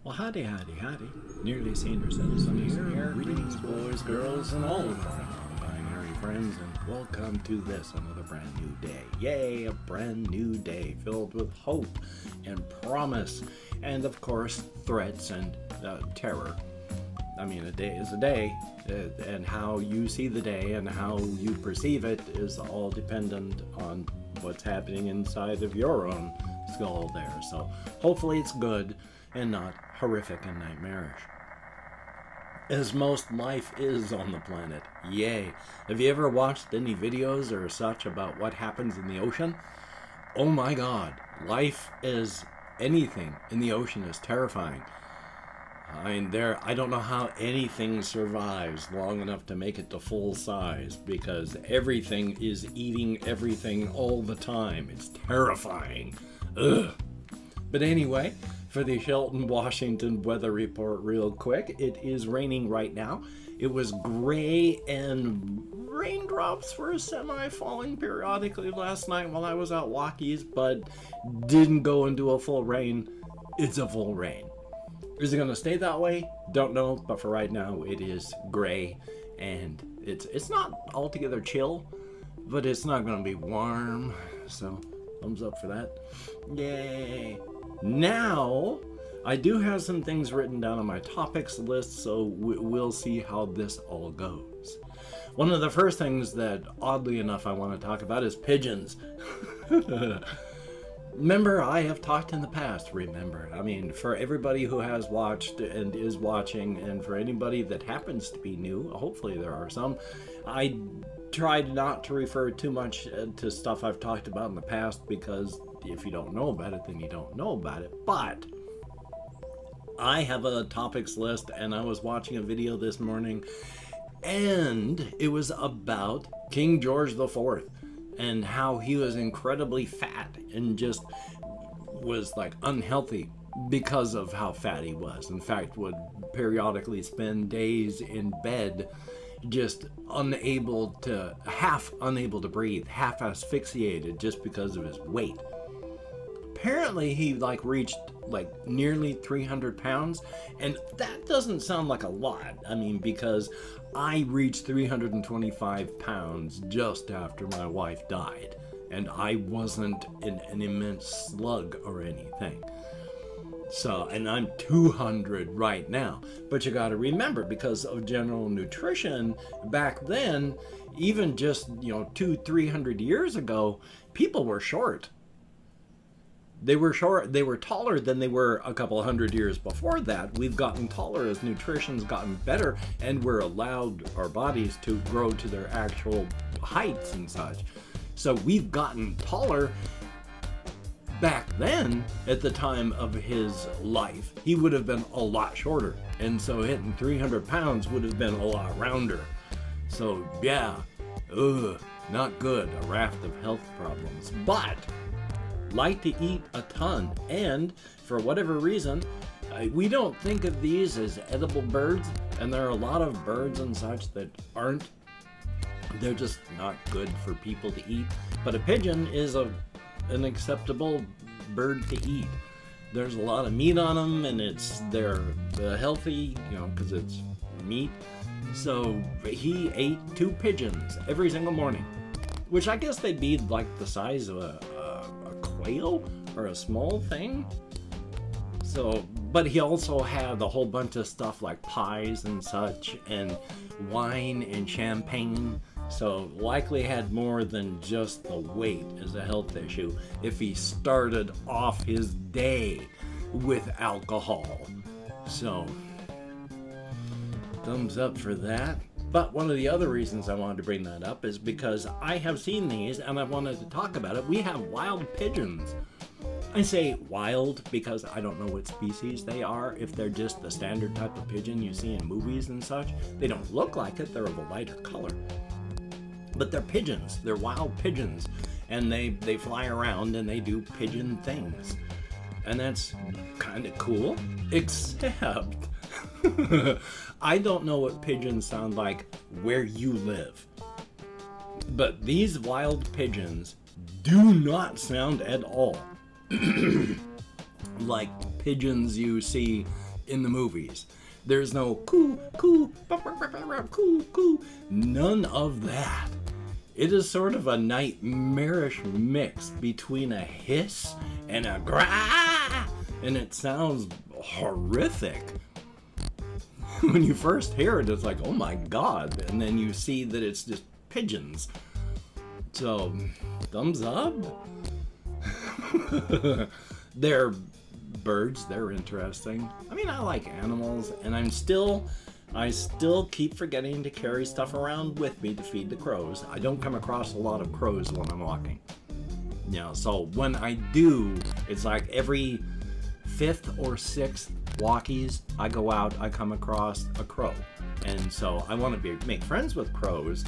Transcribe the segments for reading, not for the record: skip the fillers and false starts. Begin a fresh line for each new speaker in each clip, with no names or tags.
Well, howdy, howdy, howdy. Nearly Senior Citizen here. Greetings, boys, girls, and all of our non-binary friends, and welcome to this, another brand new day. Yay, a brand new day filled with hope and promise, and of course, threats and terror. I mean, a day is a day, and how you see the day and how you perceive it is all dependent on what's happening inside of your own skull there. So hopefully it's good and not horrific and nightmarish, as most life is on the planet. Yay. Have you ever watched any videos or such about what happens in the ocean? Oh my god, life is anything in the ocean is terrifying. I mean, I don't know how anything survives long enough to make it to full size, because everything is eating everything all the time. It's terrifying. Ugh. But anyway, for the Shelton, Washington weather report real quick, it is raining right now. It was gray and raindrops were semi-falling periodically last night while I was out walkies, but didn't go into a full rain. It's a full rain. Is it going to stay that way? Don't know, but for right now it is gray, and it's not altogether chill, but it's not going to be warm, so thumbs up for that. Yay! Now, I do have some things written down on my topics list, so we'll see how this all goes. One of the first things that, oddly enough, I want to talk about is pigeons. Remember, I have talked in the past, remember. I mean, for everybody who has watched and is watching, and for anybody that happens to be new, hopefully there are some, I tried not to refer too much to stuff I've talked about in the past, because if you don't know about it, then you don't know about it. But I have a topics list, and I was watching a video this morning, and it was about King George IV. And how he was incredibly fat and just was like unhealthy because of how fat he was. In fact, would periodically spend days in bed just half unable to breathe, half asphyxiated just because of his weight. Apparently he reached nearly 300 pounds, and that doesn't sound like a lot. I mean, because I reached 325 pounds just after my wife died, and I wasn't an immense slug or anything. So, and I'm 200 right now. But you gotta remember, because of general nutrition, back then, even just, 200-300 years ago, people were short. They were short, they were taller than they were a couple hundred years before that. We've gotten taller as nutrition's gotten better, and we're allowed our bodies to grow to their actual heights and such. So we've gotten taller. Back then, at the time of his life, he would have been a lot shorter. And so hitting 300 pounds would have been a lot rounder. So yeah, not good, a raft of health problems. But like to eat a ton, and for whatever reason, we don't think of these as edible birds, and there are a lot of birds and such that aren't. They're just not good for people to eat. But a pigeon is an acceptable bird to eat. There's a lot of meat on them, and they're healthy, because it's meat. So he ate 2 pigeons every single morning, which I guess they'd be like the size of a quail or a small thing. So, but he also had a whole bunch of stuff like pies and such, and wine and champagne. So likely had more than just the weight as a health issue if he started off his day with alcohol. So thumbs up for that. But one of the other reasons I wanted to bring that up is because I have seen these and I wanted to talk about it. We have wild pigeons. I say wild because I don't know what species they are. If they're just the standard type of pigeon you see in movies and such, they don't look like it. They're of a lighter color. But they're pigeons. They're wild pigeons. And they fly around and they do pigeon things. And that's kind of cool. Except I don't know what pigeons sound like where you live. But these wild pigeons do not sound at all like pigeons you see in the movies. There's no coo, coo, coo, coo, none of that. It is sort of a nightmarish mix between a hiss and a grah, and it sounds horrific. When you first hear it, it's like, oh my god, and then you see that it's just pigeons. So, thumbs up? They're birds, they're interesting. I mean, I like animals, and I still keep forgetting to carry stuff around with me to feed the crows. I don't come across a lot of crows when I'm walking. You know, so when I do, it's like every 5th or 6th walkies I go out, I come across a crow. And so I want to make friends with crows,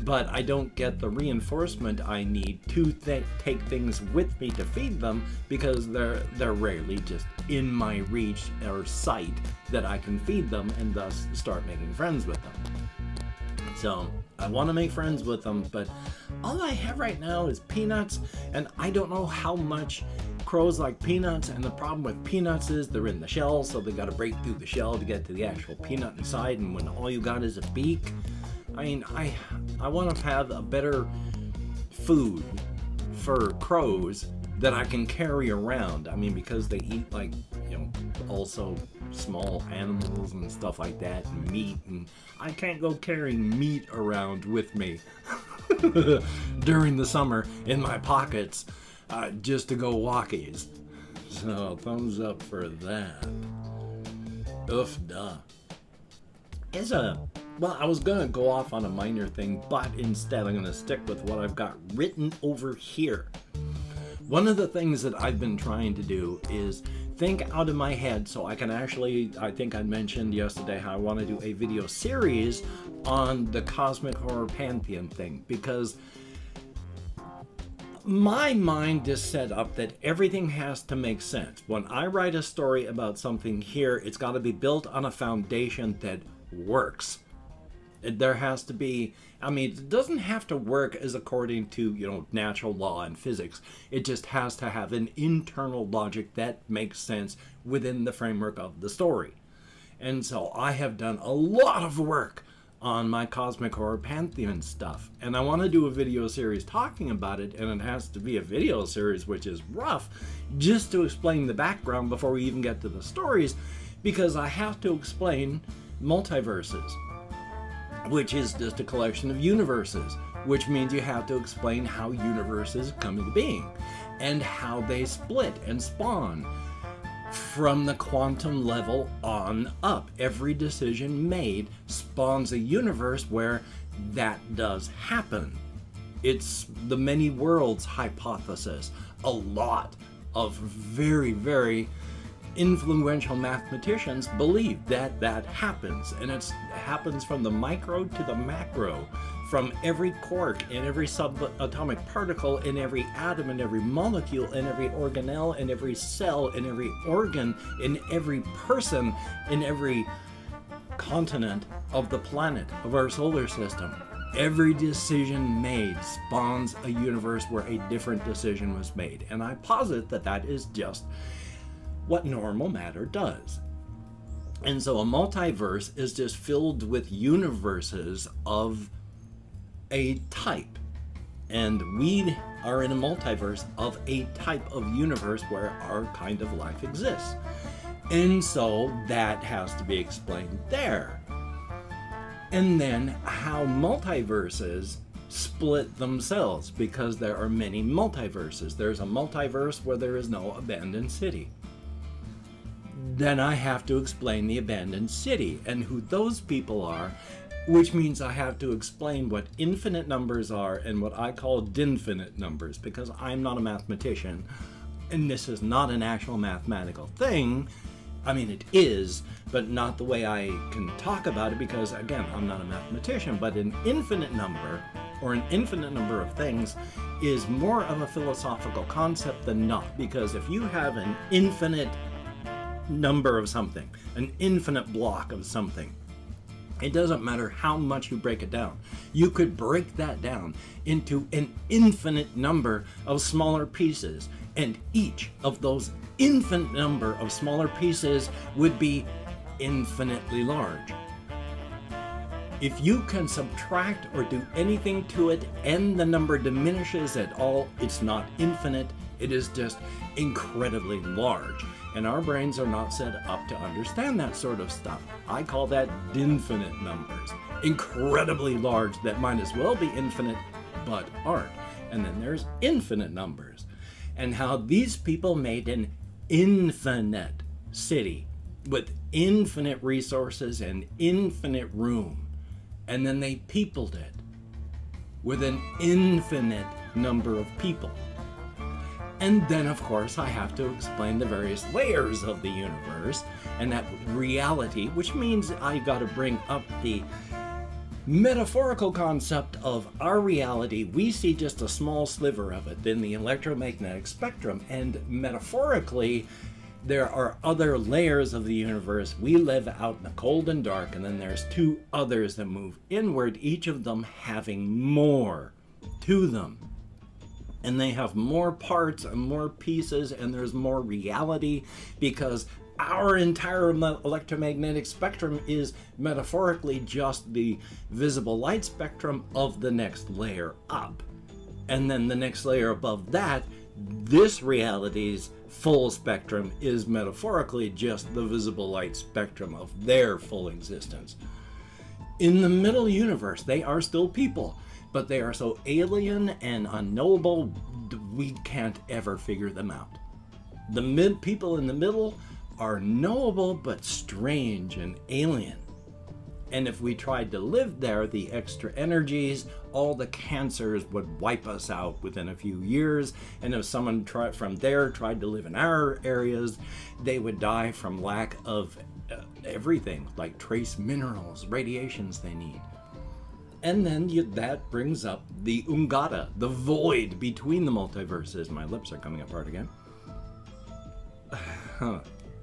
but I don't get the reinforcement I need to take things with me to feed them, because they're rarely just in my reach or sight that I can feed them and thus start making friends with them. So I want to make friends with them, but all I have right now is peanuts, and I don't know how much crows like peanuts. And the problem with peanuts is they're in the shell, so they got to break through the shell to get to the actual peanut inside, and when all you got is a beak, I mean, I want to have a better food for crows that I can carry around. I mean, because they eat, like, you know, also small animals and stuff like that, and meat, and I can't go carrying meat around with me during the summer in my pockets just to go walkies. So, thumbs up for that. Oof, duh. Well, I was gonna go off on a minor thing, but instead I'm gonna stick with what I've got written over here. One of the things that I've been trying to do is think out of my head, so I can actually, I think I mentioned yesterday how I want to do a video series on the cosmic horror Pantheon thing, because my mind is set up that everything has to make sense. When I write a story about something here, it's got to be built on a foundation that works. There has to be, I mean, it doesn't have to work as according to, you know, natural law and physics. It just has to have an internal logic that makes sense within the framework of the story. And so I have done a lot of work on my cosmic horror Pantheon stuff, and I want to do a video series talking about it, and it has to be a video series which is rough, just to explain the background before we even get to the stories, because I have to explain multiverses, which is just a collection of universes, which means you have to explain how universes come into being and how they split and spawn from the quantum level on up. Every decision made spawns a universe where that does happen. It's the many worlds hypothesis. A lot of very, very influential mathematicians believe that that happens, and it happens from the micro to the macro, from every quark in every subatomic particle, in every atom, in every molecule, in every organelle, in every cell, in every organ, in every person, in every continent of the planet of our solar system. Every decision made spawns a universe where a different decision was made, and I posit that that is just what normal matter does. And so a multiverse is just filled with universes of a type. And we are in a multiverse of a type of universe where our kind of life exists. And so that has to be explained there. And then how multiverses split themselves, because there are many multiverses. There's a multiverse where there is no abandoned city. Then I have to explain the abandoned city and who those people are, which means I have to explain what infinite numbers are and what I call dinfinite numbers, because I'm not a mathematician, and this is not an actual mathematical thing. I mean, it is, but not the way I can talk about it, because, again, I'm not a mathematician. But an infinite number, or an infinite number of things, is more of a philosophical concept than not, because if you have an infinite number of something, an infinite block of something, it doesn't matter how much you break it down. You could break that down into an infinite number of smaller pieces, and each of those infinite number of smaller pieces would be infinitely large. If you can subtract or do anything to it and the number diminishes at all, it's not infinite, it is just incredibly large. And our brains are not set up to understand that sort of stuff. I call that infinite numbers. Incredibly large that might as well be infinite, but aren't. And then there's infinite numbers. And how these people made an infinite city with infinite resources and infinite room. And then they peopled it with an infinite number of people. And then, of course, I have to explain the various layers of the universe and that reality, which means I got to bring up the metaphorical concept of our reality. We see just a small sliver of it in the electromagnetic spectrum, and metaphorically, there are other layers of the universe. We live out in the cold and dark, and then there's two others that move inward, each of them having more to them. And they have more parts and more pieces, and there's more reality, because our entire electromagnetic spectrum is metaphorically just the visible light spectrum of the next layer up. And then the next layer above that, this reality's full spectrum is metaphorically just the visible light spectrum of their full existence. In the middle universe, they are still people, but they are so alien and unknowable, we can't ever figure them out. The people in the middle are knowable, but strange and alien. And if we tried to live there, the extra energies, all the cancers would wipe us out within a few years. And if someone from there tried to live in our areas, they would die from lack of everything, like trace minerals, radiations they need. And then that brings up the Ungata, the void between the multiverses. My lips are coming apart again.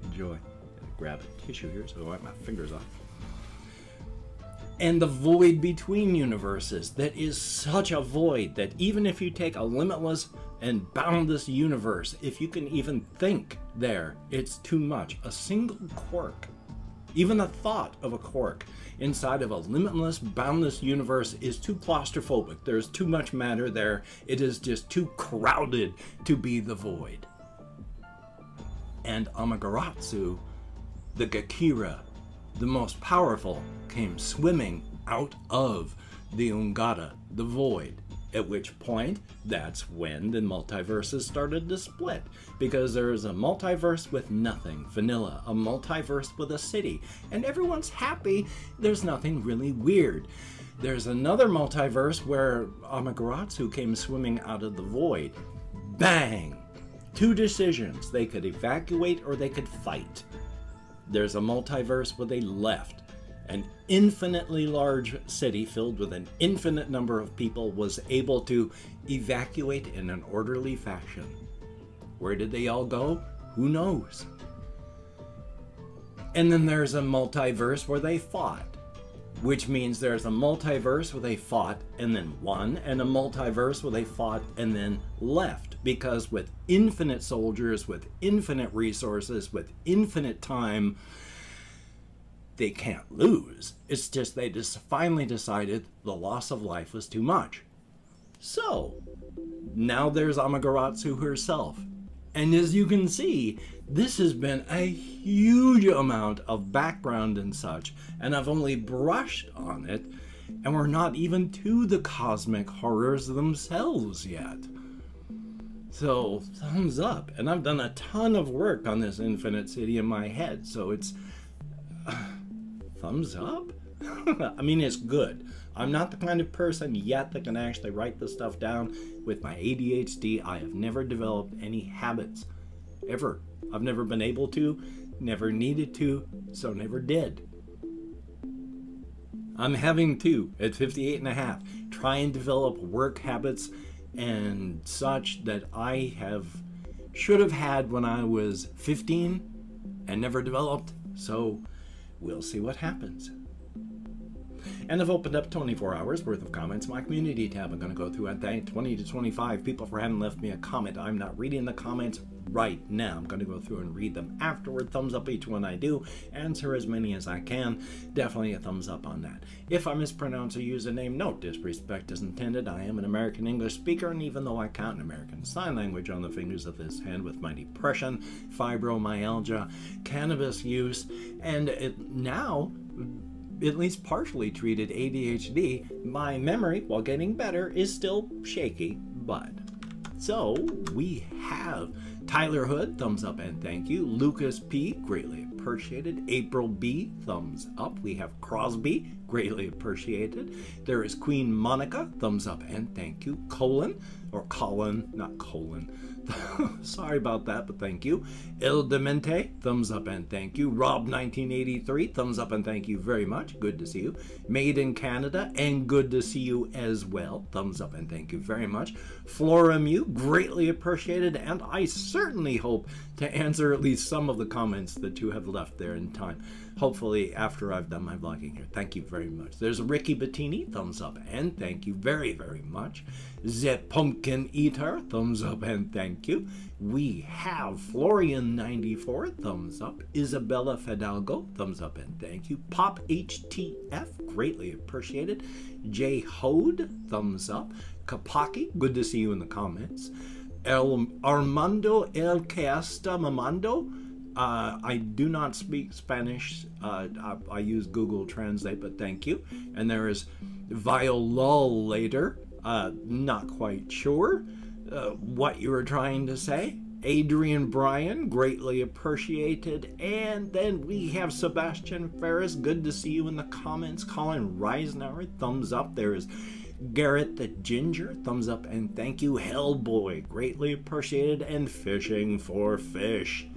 Enjoy. Grab a tissue here so I wipe my fingers off. And the void between universes, that is such a void that even if you take a limitless and boundless universe, if you can even think there, it's too much. A single quark, even the thought of a quark inside of a limitless, boundless universe is too claustrophobic. There's too much matter there. It is just too crowded to be the void. And Amigerazu, the Gakira, the most powerful, came swimming out of the Ungata, the void, at which point that's when the multiverses started to split, because there is a multiverse with nothing, vanilla, a multiverse with a city, and everyone's happy. There's nothing really weird. There's another multiverse where Amigerazu came swimming out of the void. Bang! Two decisions. They could evacuate or they could fight. There's a multiverse where they left. An infinitely large city filled with an infinite number of people was able to evacuate in an orderly fashion. Where did they all go? Who knows? And then there's a multiverse where they fought, which means there's a multiverse where they fought and then won, and a multiverse where they fought and then left. Because with infinite soldiers, with infinite resources, with infinite time, they can't lose. It's just they just finally decided the loss of life was too much. So, now there's Amigerazu herself. And as you can see, this has been a huge amount of background and such, and I've only brushed on it, and we're not even to the cosmic horrors themselves yet. So, thumbs up. And I've done a ton of work on this infinite city in my head, so it's... thumbs up? I mean, it's good. I'm not the kind of person yet that can actually write this stuff down. With my ADHD, I have never developed any habits. Ever. I've never been able to, never needed to, so never did. I'm having to, at 58 and a half, try and develop work habits and such that I should have had when I was 15 and never developed, so we'll see what happens. And I've opened up 24 hours worth of comments in my community tab. I'm going to go through and thank 20 to 25 people for having left me a comment. I'm not reading the comments right now. I'm going to go through and read them afterward. Thumbs up each one I do. Answer as many as I can. Definitely a thumbs up on that. If I mispronounce a username, no disrespect is intended. I am an American English speaker, and even though I count American Sign Language on the fingers of this hand with my depression, fibromyalgia, cannabis use, and now at least partially treated ADHD, my memory, while getting better, is still shaky, but. So, we have Tyler Hood, thumbs up and thank you. Lucas P, greatly appreciated. April B, thumbs up. We have Crosby, greatly appreciated. There is Queen Monica, thumbs up and thank you. Colin, not Colin. Sorry about that, but thank you. El Demente, thumbs up and thank you. Rob1983, thumbs up and thank you very much. Good to see you. Made in Canada, and good to see you as well. Thumbs up and thank you very much. Flora Mew, greatly appreciated, and I certainly hope to answer at least some of the comments that you have left there in time. Hopefully after I've done my vlogging here. Thank you very much. There's Ricky Bettini, thumbs up and thank you very, very much. The Pumpkin Eater, thumbs up and thank you. We have Florian94, thumbs up. Isabella Fidalgo, thumbs up and thank you. Pop HTF, greatly appreciated. J Hode, thumbs up. Kapaki, good to see you in the comments. Armando El Casta Mamando, I do not speak Spanish. I use Google Translate, but thank you. And there is Violator, not quite sure what you were trying to say. Adrian Bryan, greatly appreciated. And then we have Sebastian Ferris, good to see you in the comments. Colin Reisner, thumbs up. There is Garrett the Ginger, thumbs up and thank you. Hellboy, greatly appreciated. And Fishing for Fish.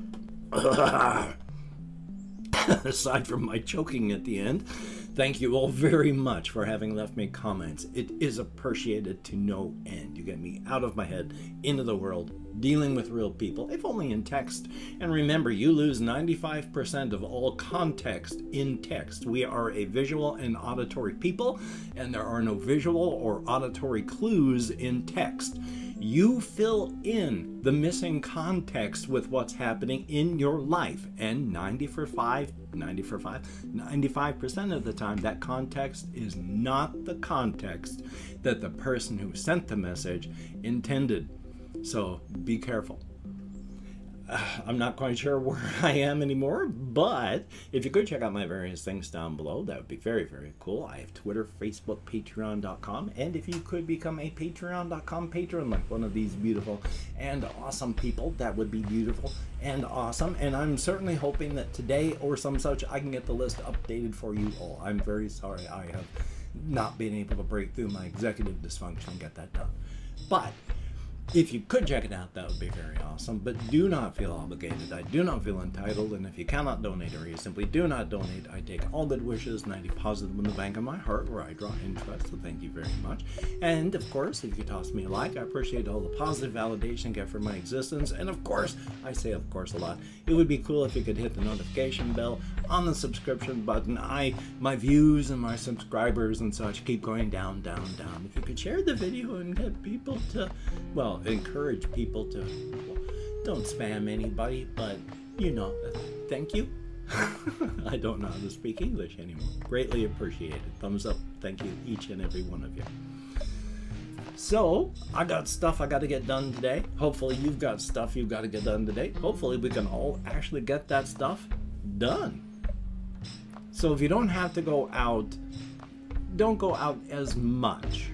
Aside from my choking at the end, thank you all very much for having left me comments. It is appreciated to no end. You get me out of my head, into the world, dealing with real people, if only in text. And remember, you lose 95% of all context in text. We are a visual and auditory people, and there are no visual or auditory clues in text. You fill in the missing context with what's happening in your life, and 95% of the time that context is not the context that the person who sent the message intended. So be careful. I'm not quite sure where I am anymore, but if you could check out my various things down below, that would be very, very cool. I have Twitter, Facebook, Patreon.com, and if you could become a Patreon.com patron like one of these beautiful and awesome people, that would be beautiful and awesome. And I'm certainly hoping that today or some such I can get the list updated for you all. I'm very sorry I have not been able to break through my executive dysfunction and get that done. But if you could check it out, that would be very awesome. But do not feel obligated. I do not feel entitled. And if you cannot donate, or you simply do not donate, I take all good wishes and I deposit them in the bank of my heart where I draw interest. So thank you very much. And of course, if you toss me a like, I appreciate all the positive validation I get for my existence. And of course, I say of course a lot, it would be cool if you could hit the notification bell on the subscription button. My views and my subscribers and such keep going down, down, down. If you could share the video and get people to, well, encourage people to, well, don't spam anybody, but you know, thank you. I don't know how to speak English anymore. Greatly appreciated. Thumbs up. Thank you, each and every one of you. So, I got stuff I got to get done today. Hopefully you've got stuff you've got to get done today. Hopefully we can all actually get that stuff done. So if you don't have to go out, don't go out as much.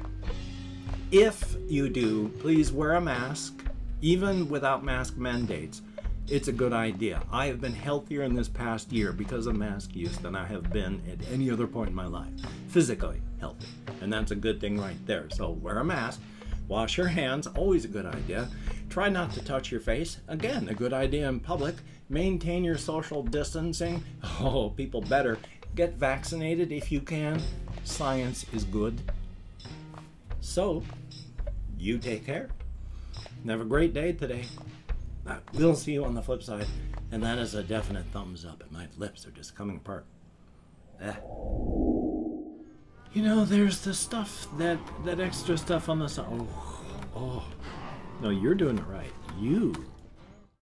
If you do, please wear a mask, even without mask mandates. It's a good idea. I have been healthier in this past year because of mask use than I have been at any other point in my life. Physically healthy. And that's a good thing right there. So wear a mask, wash your hands, always a good idea. Try not to touch your face. Again, a good idea in public. Maintain your social distancing. Oh, people better get vaccinated if you can. Science is good. So, you take care. And have a great day today. We'll see you on the flip side. And that is a definite thumbs up. And my lips are just coming apart. You know, there's the stuff, that extra stuff on the side. Oh. No, you're doing it right. You